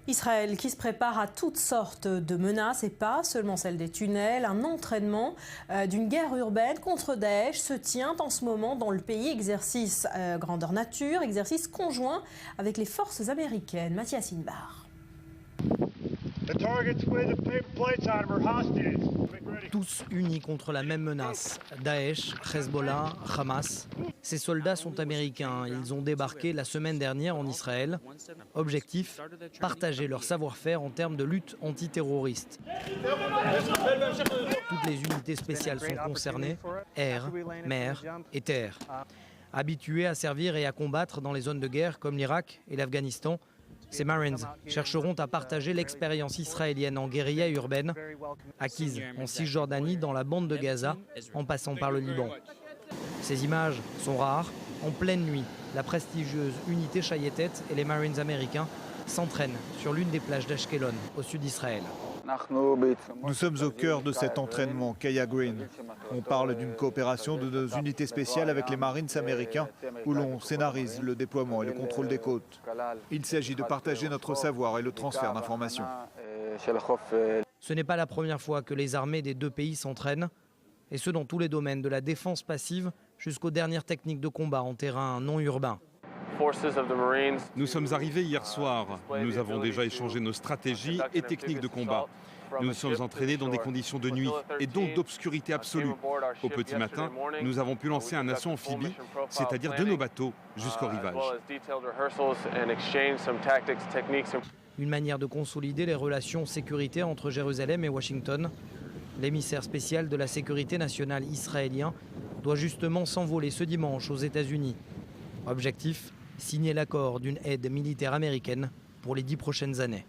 Israël qui se prépare à toutes sortes de menaces et pas seulement celle des tunnels. Un entraînement d'une guerre urbaine contre Daesh se tient en ce moment dans le pays. Exercice grandeur nature, exercice conjoint avec les forces américaines. Mathias Inbar. Tous unis contre la même menace, Daesh, Hezbollah, Hamas. Ces soldats sont américains. Ils ont débarqué la semaine dernière en Israël. Objectif, partager leur savoir-faire en termes de lutte antiterroriste. Toutes les unités spéciales sont concernées, air, mer et terre. Habitués à servir et à combattre dans les zones de guerre comme l'Irak et l'Afghanistan, ces Marines chercheront à partager l'expérience israélienne en guérilla urbaine, acquise en Cisjordanie, dans la bande de Gaza, en passant par le Liban. Ces images sont rares. En pleine nuit, la prestigieuse unité Shayetet et les Marines américains s'entraînent sur l'une des plages d'Ashkelon, au sud d'Israël. Nous sommes au cœur de cet entraînement, Kaya Green. On parle d'une coopération de nos unités spéciales avec les Marines américains, où l'on scénarise le déploiement et le contrôle des côtes. Il s'agit de partager notre savoir et le transfert d'informations. Ce n'est pas la première fois que les armées des deux pays s'entraînent, et ce dans tous les domaines, de la défense passive jusqu'aux dernières techniques de combat en terrain non urbain. Nous sommes arrivés hier soir. Nous avons déjà échangé nos stratégies et techniques de combat. Nous nous sommes entraînés dans des conditions de nuit et donc d'obscurité absolue. Au petit matin, nous avons pu lancer un assaut amphibie, c'est-à-dire de nos bateaux, jusqu'au rivage. Une manière de consolider les relations sécuritaires entre Jérusalem et Washington. L'émissaire spécial de la sécurité nationale israélien doit justement s'envoler ce dimanche aux États-Unis. Objectif, signer l'accord d'une aide militaire américaine pour les 10 prochaines années.